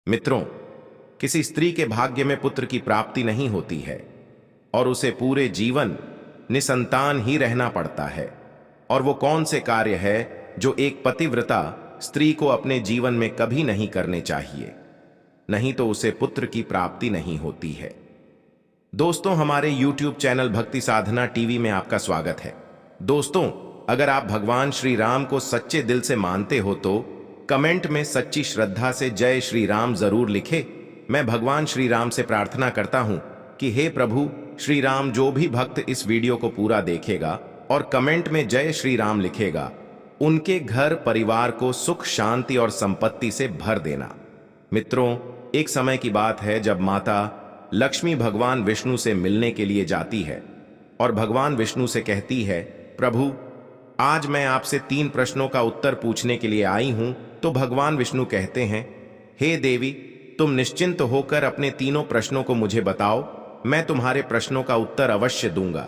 मित्रों, किसी स्त्री के भाग्य में पुत्र की प्राप्ति नहीं होती है और उसे पूरे जीवन निसंतान ही रहना पड़ता है। और वो कौन से कार्य है जो एक पतिव्रता स्त्री को अपने जीवन में कभी नहीं करने चाहिए, नहीं तो उसे पुत्र की प्राप्ति नहीं होती है। दोस्तों, हमारे YouTube चैनल भक्ति साधना टीवी में आपका स्वागत है। दोस्तों, अगर आप भगवान श्री राम को सच्चे दिल से मानते हो तो कमेंट में सच्ची श्रद्धा से जय श्री राम जरूर लिखे। मैं भगवान श्री राम से प्रार्थना करता हूं कि हे प्रभु श्री राम, जो भी भक्त इस वीडियो को पूरा देखेगा और कमेंट में जय श्री राम लिखेगा, उनके घर परिवार को सुख शांति और संपत्ति से भर देना। मित्रों, एक समय की बात है जब माता लक्ष्मी भगवान विष्णु से मिलने के लिए जाती है और भगवान विष्णु से कहती है, प्रभु आज मैं आपसे 3 प्रश्नों का उत्तर पूछने के लिए आई हूं। तो भगवान विष्णु कहते हैं, हे देवी, तुम निश्चिंत होकर अपने तीनों प्रश्नों को मुझे बताओ, मैं तुम्हारे प्रश्नों का उत्तर अवश्य दूंगा।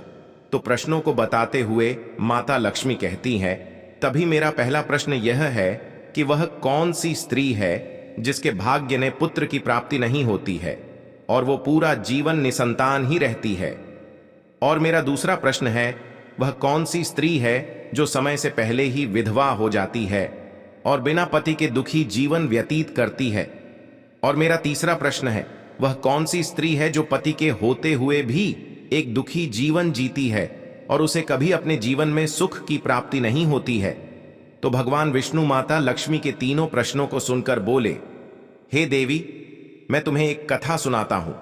तो प्रश्नों को बताते हुए माता लक्ष्मी कहती हैं, तभी मेरा पहला प्रश्न यह है कि वह कौन सी स्त्री है जिसके भाग्य ने पुत्र की प्राप्ति नहीं होती है और वो पूरा जीवन निसंतान ही रहती है। और मेरा दूसरा प्रश्न है, वह कौन सी स्त्री है जो समय से पहले ही विधवा हो जाती है और बिना पति के दुखी जीवन व्यतीत करती है। और मेरा तीसरा प्रश्न है, वह कौन सी स्त्री है जो पति के होते हुए भी एक दुखी जीवन जीती है और उसे कभी अपने जीवन में सुख की प्राप्ति नहीं होती है। तो भगवान विष्णु माता लक्ष्मी के तीनों प्रश्नों को सुनकर बोले, हे देवी, मैं तुम्हें एक कथा सुनाता हूं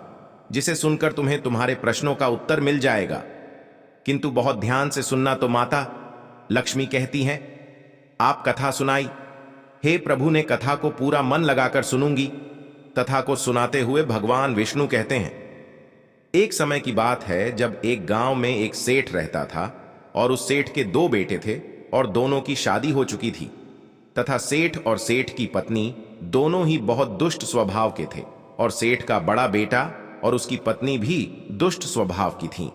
जिसे सुनकर तुम्हें तुम्हारे प्रश्नों का उत्तर मिल जाएगा, किंतु बहुत ध्यान से सुनना। तो माता लक्ष्मी कहती हैं, आप कथा सुनाई। हे प्रभु ने कथा को पूरा मन लगाकर सुनूंगी। कथा को सुनाते हुए भगवान विष्णु कहते हैं, एक समय की बात है जब एक गांव में एक सेठ रहता था और उस सेठ के 2 बेटे थे और दोनों की शादी हो चुकी थी तथा सेठ और सेठ की पत्नी दोनों ही बहुत दुष्ट स्वभाव के थे और सेठ का बड़ा बेटा और उसकी पत्नी भी दुष्ट स्वभाव की थी,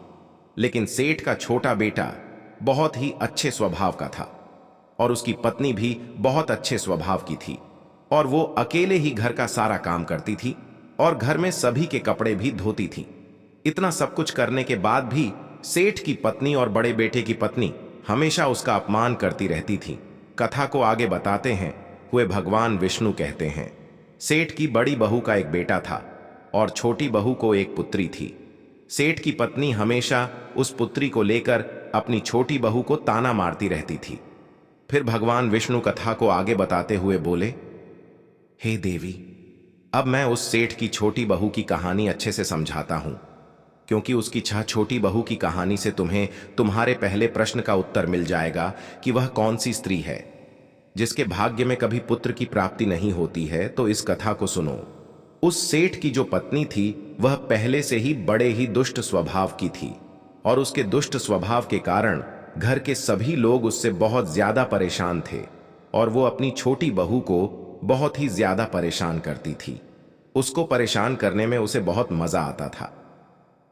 लेकिन सेठ का छोटा बेटा बहुत ही अच्छे स्वभाव का था और उसकी पत्नी भी बहुत अच्छे स्वभाव की थी और वो अकेले ही घर का सारा काम करती थी और घर में सभी के कपड़े भी धोती थी। इतना सब कुछ करने के बाद भी सेठ की पत्नी और बड़े बेटे की पत्नी हमेशा उसका अपमान करती रहती थी। कथा को आगे बताते हैं हुए भगवान विष्णु कहते हैं, सेठ की बड़ी बहू का एक बेटा था और छोटी बहू को एक पुत्री थी। सेठ की पत्नी हमेशा उस पुत्री को लेकर अपनी छोटी बहू को ताना मारती रहती थी। फिर भगवान विष्णु कथा को आगे बताते हुए बोले, हे देवी, अब मैं उस सेठ की छोटी बहू की कहानी अच्छे से समझाता हूं, क्योंकि उसकी छोटी बहू की कहानी से तुम्हें तुम्हारे पहले प्रश्न का उत्तर मिल जाएगा कि वह कौन सी स्त्री है जिसके भाग्य में कभी पुत्र की प्राप्ति नहीं होती है। तो इस कथा को सुनो। उस सेठ की जो पत्नी थी वह पहले से ही बड़े ही दुष्ट स्वभाव की थी और उसके दुष्ट स्वभाव के कारण घर के सभी लोग उससे बहुत ज्यादा परेशान थे और वो अपनी छोटी बहू को बहुत ही ज्यादा परेशान करती थी। उसको परेशान करने में उसे बहुत मजा आता था।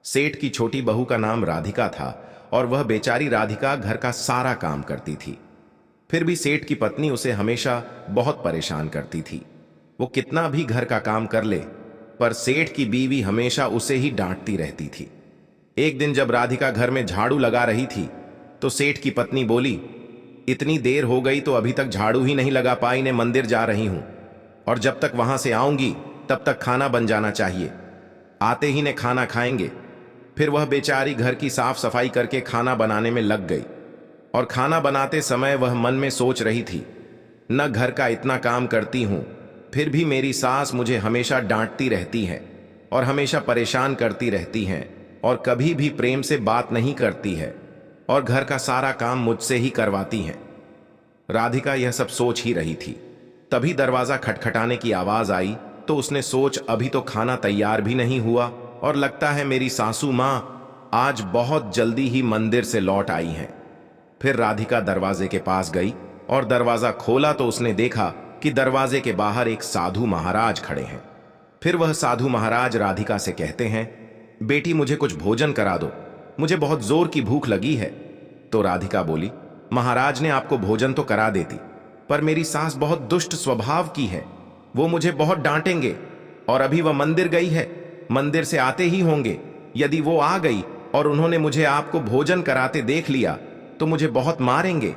सेठ की छोटी बहू का नाम राधिका था और वह बेचारी राधिका घर का सारा काम करती थी। फिर भी सेठ की पत्नी उसे हमेशा बहुत परेशान करती थी। वो कितना भी घर का काम कर ले, पर सेठ की बीवी हमेशा उसे ही डांटती रहती थी। एक दिन जब राधिका घर में झाड़ू लगा रही थी तो सेठ की पत्नी बोली, इतनी देर हो गई तो अभी तक झाड़ू ही नहीं लगा पाई ने, मंदिर जा रही हूं और जब तक वहां से आऊंगी तब तक खाना बन जाना चाहिए। आते ही ने खाना खाएंगे। फिर वह बेचारी घर की साफ सफाई करके खाना बनाने में लग गई और खाना बनाते समय वह मन में सोच रही थी, न घर का इतना काम करती हूं, फिर भी मेरी सास मुझे हमेशा डांटती रहती है और हमेशा परेशान करती रहती हैं और कभी भी प्रेम से बात नहीं करती है और घर का सारा काम मुझसे ही करवाती हैं। राधिका यह सब सोच ही रही थी, तभी दरवाजा खटखटाने की आवाज आई तो उसने सोच, अभी तो खाना तैयार भी नहीं हुआ और लगता है मेरी सासू मां आज बहुत जल्दी ही मंदिर से लौट आई हैं। फिर राधिका दरवाजे के पास गई और दरवाजा खोला तो उसने देखा कि दरवाजे के बाहर एक साधु महाराज खड़े हैं। फिर वह साधु महाराज राधिका से कहते हैं, बेटी मुझे कुछ भोजन करा दो, मुझे बहुत जोर की भूख लगी है। तो राधिका बोली, महाराज ने आपको भोजन तो करा देती, पर मेरी सास बहुत दुष्ट स्वभाव की है, वो मुझे बहुत डांटेंगे और अभी वह मंदिर गई है, मंदिर से आते ही होंगे। यदि वो आ गई और उन्होंने मुझे आपको भोजन कराते देख लिया तो मुझे बहुत मारेंगे,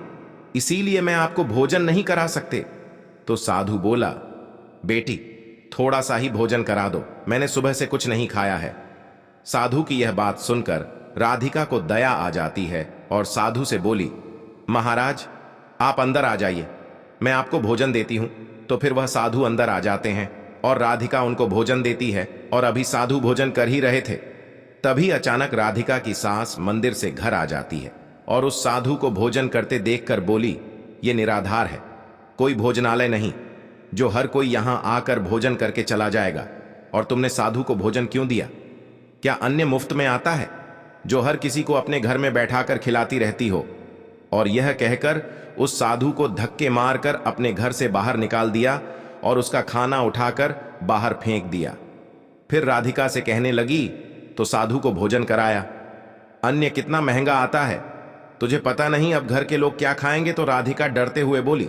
इसीलिए मैं आपको भोजन नहीं करा सकते। तो साधु बोला, बेटी थोड़ा सा ही भोजन करा दो, मैंने सुबह से कुछ नहीं खाया है। साधु की यह बात सुनकर राधिका को दया आ जाती है और साधु से बोली, महाराज आप अंदर आ जाइए, मैं आपको भोजन देती हूं। तो फिर वह साधु अंदर आ जाते हैं और राधिका उनको भोजन देती है। और अभी साधु भोजन कर ही रहे थे, तभी अचानक राधिका की सास मंदिर से घर आ जाती है और उस साधु को भोजन करते देखकर बोली, ये निराधार है, कोई भोजनालय नहीं जो हर कोई यहां आकर भोजन करके चला जाएगा। और तुमने साधु को भोजन क्यों दिया? क्या अन्य मुफ्त में आता है जो हर किसी को अपने घर में बैठाकर खिलाती रहती हो? और यह कहकर उस साधु को धक्के मारकर अपने घर से बाहर निकाल दिया और उसका खाना उठाकर बाहर फेंक दिया। फिर राधिका से कहने लगी, तो साधु को भोजन कराया, अन्य कितना महंगा आता है, तुझे पता नहीं अब घर के लोग क्या खाएंगे? तो राधिका डरते हुए बोली,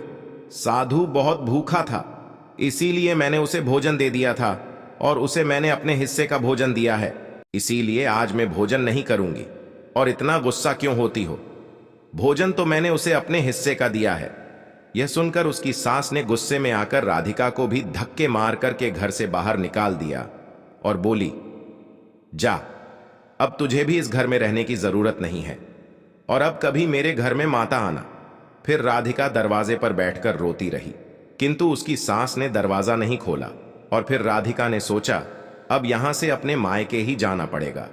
साधु बहुत भूखा था, इसीलिए मैंने उसे भोजन दे दिया था और उसे मैंने अपने हिस्से का भोजन दिया है, इसीलिए आज मैं भोजन नहीं करूंगी। और इतना गुस्सा क्यों होती हो? भोजन तो मैंने उसे अपने हिस्से का दिया है। यह सुनकर उसकी सास ने गुस्से में आकर राधिका को भी धक्के मार करके घर से बाहर निकाल दिया और बोली, जा, अब तुझे भी इस घर में रहने की जरूरत नहीं है और अब कभी मेरे घर में माता आना। फिर राधिका दरवाजे पर बैठकर रोती रही, किंतु उसकी सास ने दरवाजा नहीं खोला। और फिर राधिका ने सोचा, अब यहां से अपने मायके ही जाना पड़ेगा।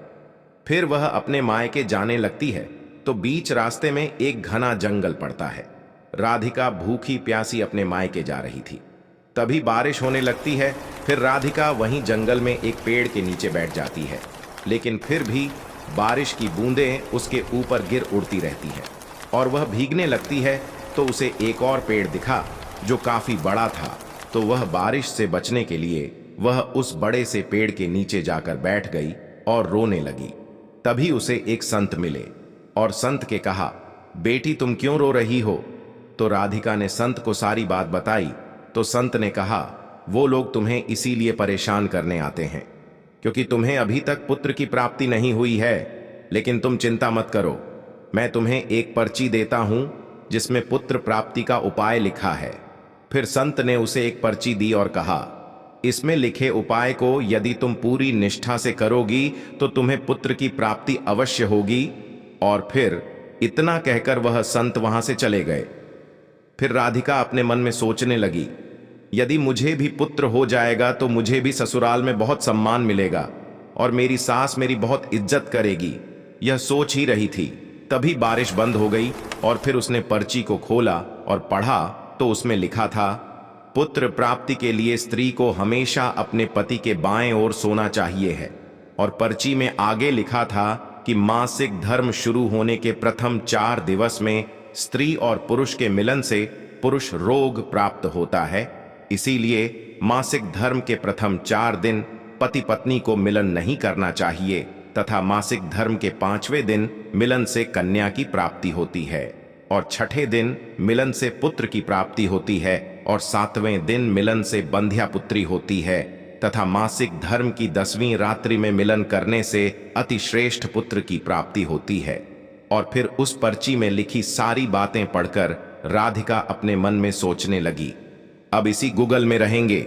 फिर वह अपने मायके जाने लगती है तो बीच रास्ते में एक घना जंगल पड़ता है। राधिका भूखी प्यासी अपने मायके जा रही थी, तभी बारिश होने लगती है। फिर राधिका वहीं जंगल में एक पेड़ के नीचे बैठ जाती है, लेकिन फिर भी बारिश की बूंदें उसके ऊपर गिर उड़ती रहती है और वह भीगने लगती है। तो उसे एक और पेड़ दिखा जो काफी बड़ा था, तो वह बारिश से बचने के लिए वह उस बड़े से पेड़ के नीचे जाकर बैठ गई और रोने लगी। तभी उसे एक संत मिले और संत के कहा, बेटी तुम क्यों रो रही हो? तो राधिका ने संत को सारी बात बताई। तो संत ने कहा, वो लोग तुम्हें इसीलिए परेशान करने आते हैं क्योंकि तुम्हें अभी तक पुत्र की प्राप्ति नहीं हुई है। लेकिन तुम चिंता मत करो, मैं तुम्हें एक पर्ची देता हूं जिसमें पुत्र प्राप्ति का उपाय लिखा है। फिर संत ने उसे एक पर्ची दी और कहा, इसमें लिखे उपाय को यदि तुम पूरी निष्ठा से करोगी तो तुम्हें पुत्र की प्राप्ति अवश्य होगी। और फिर इतना कहकर वह संत वहां से चले गए। फिर राधिका अपने मन में सोचने लगी, यदि मुझे भी पुत्र हो जाएगा तो मुझे भी ससुराल में बहुत सम्मान मिलेगा और मेरी सास मेरी बहुत इज्जत करेगी। यह सोच ही रही थी, तभी बारिश बंद हो गई और फिर उसने पर्ची को खोला और पढ़ा तो उसमें लिखा था, पुत्र प्राप्ति के लिए स्त्री को हमेशा अपने पति के बाएं ओर सोना चाहिए है। और पर्ची में आगे लिखा था कि मासिक धर्म शुरू होने के प्रथम 4 दिवस में स्त्री और पुरुष के मिलन से पुरुष रोग प्राप्त होता है, इसीलिए मासिक धर्म के प्रथम 4 दिन पति पत्नी को मिलन नहीं करना चाहिए तथा मासिक धर्म के 5वें दिन मिलन से कन्या की प्राप्ति होती है और 6ठे दिन मिलन से पुत्र की प्राप्ति होती है और 7वें दिन मिलन से बंध्या पुत्री होती है तथा मासिक धर्म की 10वीं रात्रि में मिलन करने से अतिश्रेष्ठ पुत्र की प्राप्ति होती है। और फिर उस पर्ची में लिखी सारी बातें पढ़कर राधिका अपने मन में सोचने लगी, अब इसी गुगल में रहेंगे।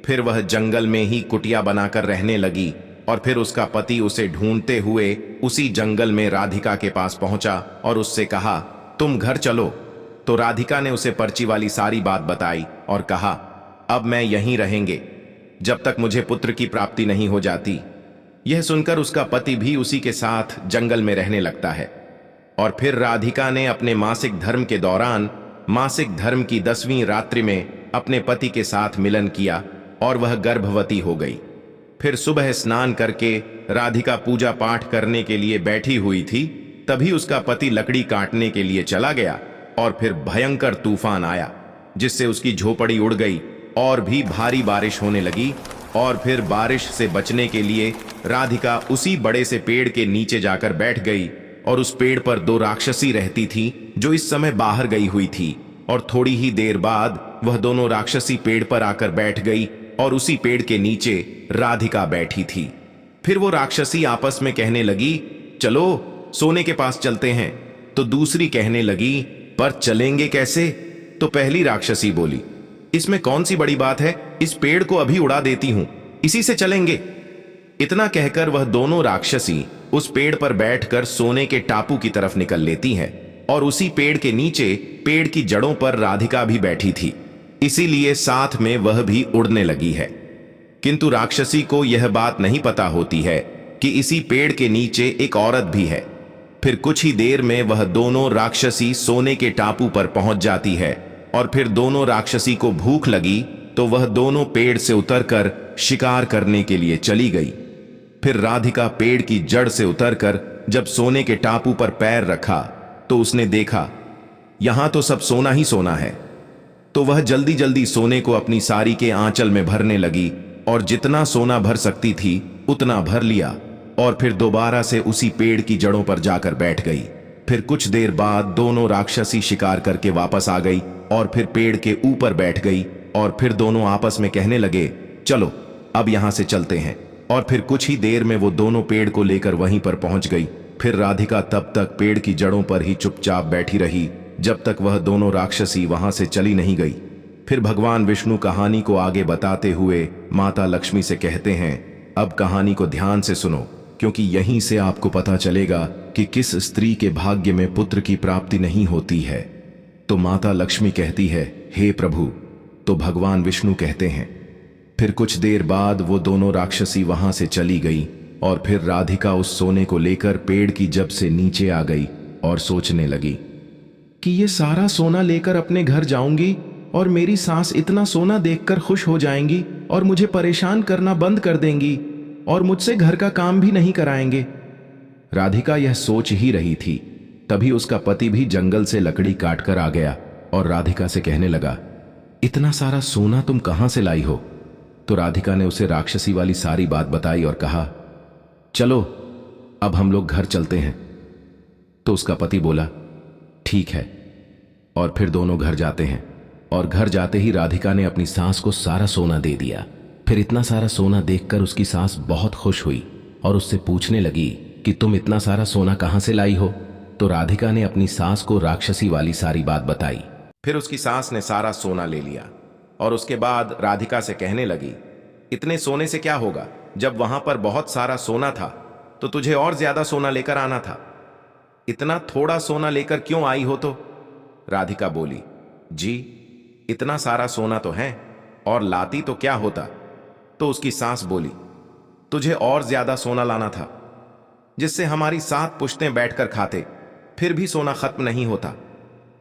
फिर वह जंगल में ही कुटिया बनाकर रहने लगी और फिर उसका पति उसे ढूंढते हुए उसी जंगल में राधिका के पास पहुंचा और उससे कहा, तुम घर चलो। तो राधिका ने उसे पर्ची वाली सारी बात बताई और कहा, अब मैं यहीं रहेंगे जब तक मुझे पुत्र की प्राप्ति नहीं हो जाती। यह सुनकर उसका पति भी उसी के साथ जंगल में रहने लगता है। और फिर राधिका ने अपने मासिक धर्म के दौरान मासिक धर्म की 10वीं रात्रि में अपने पति के साथ मिलन किया और वह गर्भवती हो गई। फिर सुबह स्नान करके राधिका पूजा पाठ करने के लिए बैठी हुई थी, तभी उसका पति लकड़ी काटने के लिए चला गया और फिर भयंकर तूफान आया जिससे उसकी झोपड़ी उड़ गई और भी भारी बारिश होने लगी। और फिर बारिश से बचने के लिए राधिका उसी बड़े से पेड़ के नीचे जाकर बैठ गई और उस पेड़ पर 2 राक्षसी रहती थी जो इस समय बाहर गई हुई थी। और थोड़ी ही देर बाद वह दोनों राक्षसी पेड़ पर आकर बैठ गई और उसी पेड़ के नीचे राधिका बैठी थी। फिर वो राक्षसी आपस में कहने लगी, चलो सोने के पास चलते हैं। तो दूसरी कहने लगी, पर चलेंगे कैसे? तो पहली राक्षसी बोली, इसमें कौन सी बड़ी बात है, इस पेड़ को अभी उड़ा देती हूं, इसी से चलेंगे। इतना कहकर वह दोनों राक्षसी उस पेड़ पर बैठकर सोने के टापू की तरफ निकल लेती हैं और उसी पेड़ के नीचे पेड़ की जड़ों पर राधिका भी बैठी थी, इसीलिए साथ में वह भी उड़ने लगी है। किंतु राक्षसी को यह बात नहीं पता होती है कि इसी पेड़ के नीचे एक औरत भी है। फिर कुछ ही देर में वह दोनों राक्षसी सोने के टापू पर पहुंच जाती है और फिर दोनों राक्षसी को भूख लगी तो वह दोनों पेड़ से उतरकर शिकार करने के लिए चली गई। फिर राधिका पेड़ की जड़ से उतरकर जब सोने के टापू पर पैर रखा तो उसने देखा यहां तो सब सोना ही सोना है। तो वह जल्दी जल्दी सोने को अपनी साड़ी के आंचल में भरने लगी और जितना सोना भर सकती थी उतना भर लिया और फिर दोबारा से उसी पेड़ की जड़ों पर जाकर बैठ गई। फिर कुछ देर बाद दोनों राक्षसी शिकार करके वापस आ गई और फिर पेड़ के ऊपर बैठ गई और फिर दोनों आपस में कहने लगे, चलो अब यहां से चलते हैं। और फिर कुछ ही देर में वो दोनों पेड़ को लेकर वहीं पर पहुंच गई। फिर राधिका तब तक पेड़ की जड़ों पर ही चुपचाप बैठी रही जब तक वह दोनों राक्षसी वहां से चली नहीं गई। फिर भगवान विष्णु कहानी को आगे बताते हुए माता लक्ष्मी से कहते हैं, अब कहानी को ध्यान से सुनो, क्योंकि यहीं से आपको पता चलेगा कि किस स्त्री के भाग्य में पुत्र की प्राप्ति नहीं होती है। तो माता लक्ष्मी कहती है, हे प्रभु। तो भगवान विष्णु कहते हैं, फिर कुछ देर बाद वो दोनों राक्षसी वहां से चली गई और फिर राधिका उस सोने को लेकर पेड़ की जब से नीचे आ गई और सोचने लगी कि ये सारा सोना लेकर अपने घर जाऊंगी और मेरी सास इतना सोना देखकर खुश हो जाएंगी और मुझे परेशान करना बंद कर देंगी और मुझसे घर का काम भी नहीं कराएंगे। राधिका यह सोच ही रही थी, तभी उसका पति भी जंगल से लकड़ी काटकर आ गया और राधिका से कहने लगा, इतना सारा सोना तुम कहां से लाई हो? तो राधिका ने उसे राक्षसी वाली सारी बात बताई और कहा, चलो अब हम लोग घर चलते हैं। तो उसका पति बोला, ठीक है। और फिर दोनों घर जाते हैं और घर जाते ही राधिका ने अपनी सास को सारा सोना दे दिया। फिर इतना सारा सोना देखकर उसकी सास बहुत खुश हुई और उससे पूछने लगी कि तुम इतना सारा सोना कहां से लाई हो? तो राधिका ने अपनी सास को राक्षसी वाली सारी बात बताई। फिर उसकी सास ने सारा सोना ले लिया और उसके बाद राधिका से कहने लगी, इतने सोने से क्या होगा? जब वहां पर बहुत सारा सोना था तो तुझे और ज्यादा सोना लेकर आना था। इतना थोड़ा सोना लेकर क्यों आई हो? तो राधिका बोली, जी इतना सारा सोना तो है और लाती तो क्या होता। तो उसकी सास बोली, तुझे और ज्यादा सोना लाना था जिससे हमारी 7 पुश्तें बैठकर खाते, फिर भी सोना खत्म नहीं होता।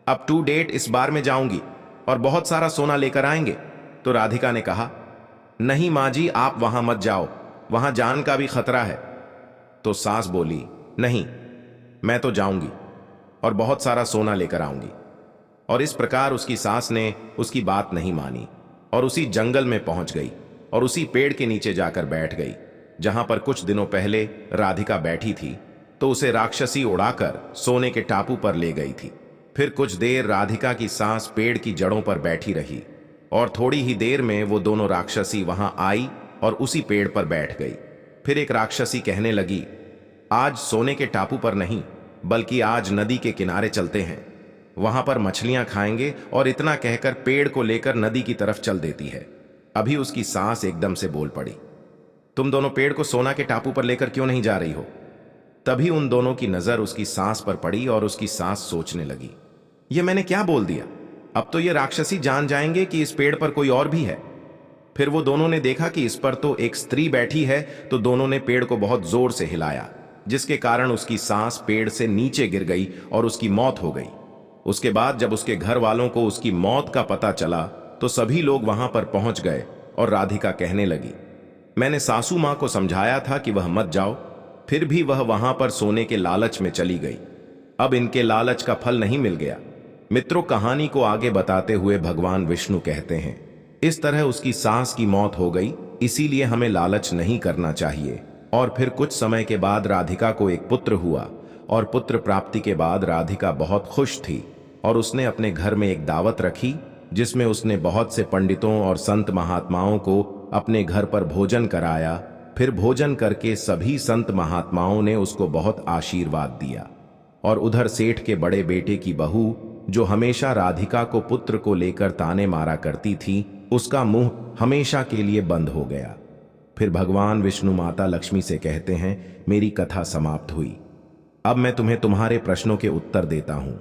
अब टू डेट इस बार में जाऊंगी और बहुत सारा सोना लेकर आएंगे। तो राधिका ने कहा, नहीं माँ जी, आप वहां मत जाओ, वहां जान का भी खतरा है। तो सास बोली, नहीं मैं तो जाऊंगी और बहुत सारा सोना लेकर आऊंगी। और इस प्रकार उसकी सास ने उसकी बात नहीं मानी और उसी जंगल में पहुंच गई और उसी पेड़ के नीचे जाकर बैठ गई जहां पर कुछ दिनों पहले राधिका बैठी थी। तो उसे राक्षसी उड़ाकर सोने के टापू पर ले गई थी। फिर कुछ देर राधिका की सास पेड़ की जड़ों पर बैठी रही और थोड़ी ही देर में वो दोनों राक्षसी वहां आई और उसी पेड़ पर बैठ गई। फिर एक राक्षसी कहने लगी, आज सोने के टापू पर नहीं बल्कि आज नदी के किनारे चलते हैं, वहां पर मछलियां खाएंगे। और इतना कहकर पेड़ को लेकर नदी की तरफ चल देती है। अभी उसकी सास एकदम से बोल पड़ी, तुम दोनों पेड़ को सोना के टापू पर लेकर क्यों नहीं जा रही हो? तभी उन दोनों की नजर उसकी सास पर पड़ी और उसकी सास सोचने लगी, ये मैंने क्या बोल दिया? अब तो ये राक्षसी जान जाएंगे कि इस पेड़ पर कोई और भी है। फिर वो दोनों ने देखा कि इस पर तो एक स्त्री बैठी है, तो दोनों ने पेड़ को बहुत जोर से हिलाया, जिसके कारण उसकी सांस पेड़ से नीचे गिर गई और उसकी मौत हो गई। उसके बाद जब उसके घर वालों को उसकी मौत का पता चला तो सभी लोग वहां पर पहुंच गए और राधिका कहने लगी, मैंने सासू मां को समझाया था कि वह मत जाओ, फिर भी वह वहां पर सोने के लालच में चली गई। अब इनके लालच का फल नहीं मिल गया। मित्रों, कहानी को आगे बताते हुए भगवान विष्णु कहते हैं, इस तरह उसकी सास की मौत हो गई, इसीलिए हमें लालच नहीं करना चाहिए। और फिर कुछ समय के बाद राधिका को एक पुत्र हुआ और पुत्र प्राप्ति के बाद राधिका बहुत खुश थी और उसने अपने घर में एक दावत रखी जिसमें उसने बहुत से पंडितों और संत महात्माओं को अपने घर पर भोजन कराया। फिर भोजन करके सभी संत महात्माओं ने उसको बहुत आशीर्वाद दिया। और उधर सेठ के बड़े बेटे की बहू, जो हमेशा राधिका को पुत्र को लेकर ताने मारा करती थी, उसका मुंह हमेशा के लिए बंद हो गया। फिर भगवान विष्णु माता लक्ष्मी से कहते हैं, मेरी कथा समाप्त हुई। अब मैं तुम्हें तुम्हारे प्रश्नों के उत्तर देता हूं।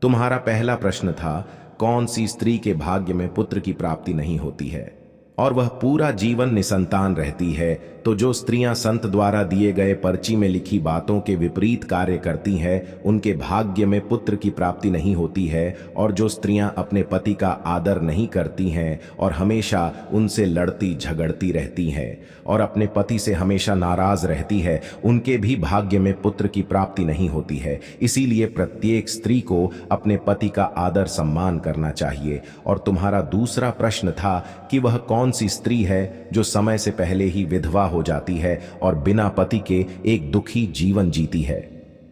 तुम्हारा पहला प्रश्न था, कौन सी स्त्री के भाग्य में पुत्र की प्राप्ति नहीं होती है और वह पूरा जीवन निसंतान रहती है। तो जो स्त्रियां संत द्वारा दिए गए पर्ची में लिखी बातों के विपरीत कार्य करती हैं, उनके भाग्य में पुत्र की प्राप्ति नहीं होती है। और जो स्त्रियां अपने पति का आदर नहीं करती हैं और हमेशा उनसे लड़ती झगड़ती रहती हैं और अपने पति से हमेशा नाराज रहती है, उनके भी भाग्य में पुत्र की प्राप्ति नहीं होती है। इसीलिए प्रत्येक स्त्री को अपने पति का आदर सम्मान करना चाहिए। और तुम्हारा दूसरा प्रश्न था कि वह कौन सी स्त्री है जो समय से पहले ही विधवा हो जाती है और बिना पति के एक दुखी जीवन जीती है।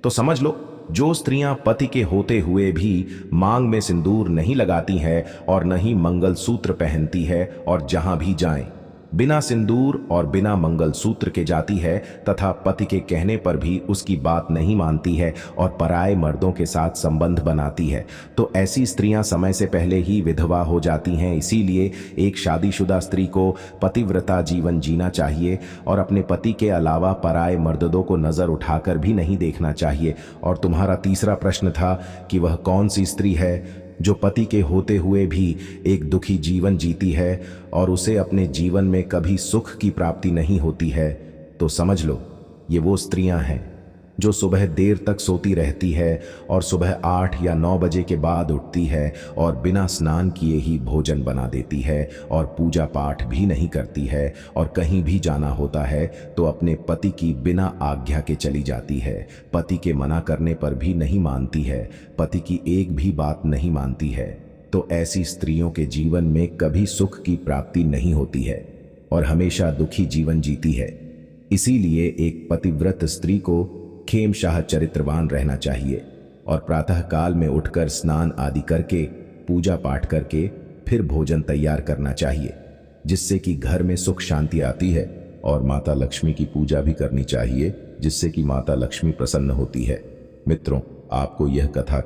तो समझ लो, जो स्त्रियां पति के होते हुए भी मांग में सिंदूर नहीं लगाती हैं और न ही मंगलसूत्र पहनती है और जहां भी जाएं बिना सिंदूर और बिना मंगलसूत्र के जाती है तथा पति के कहने पर भी उसकी बात नहीं मानती है और पराये मर्दों के साथ संबंध बनाती है, तो ऐसी स्त्रियां समय से पहले ही विधवा हो जाती हैं। इसीलिए एक शादीशुदा स्त्री को पतिव्रता जीवन जीना चाहिए और अपने पति के अलावा पराये मर्दों को नजर उठाकर भी नहीं देखना चाहिए। और तुम्हारा तीसरा प्रश्न था कि वह कौन सी स्त्री है जो पति के होते हुए भी एक दुखी जीवन जीती है और उसे अपने जीवन में कभी सुख की प्राप्ति नहीं होती है। तो समझ लो, ये वो स्त्रियां हैं जो सुबह देर तक सोती रहती है और सुबह 8 या 9 बजे के बाद उठती है और बिना स्नान किए ही भोजन बना देती है और पूजा पाठ भी नहीं करती है और कहीं भी जाना होता है तो अपने पति की बिना आज्ञा के चली जाती है। पति के मना करने पर भी नहीं मानती है, पति की एक भी बात नहीं मानती है। तो ऐसी स्त्रियों के जीवन में कभी सुख की प्राप्ति नहीं होती है और हमेशा दुखी जीवन जीती है। इसीलिए एक पतिव्रत स्त्री को खेमशाह चरित्रवान रहना चाहिए और प्रातः काल में उठकर स्नान आदि करके पूजा पाठ करके फिर भोजन तैयार करना चाहिए, जिससे कि घर में सुख शांति आती है। और माता लक्ष्मी की पूजा भी करनी चाहिए, जिससे कि माता लक्ष्मी प्रसन्न होती है। मित्रों, आपको यह कथा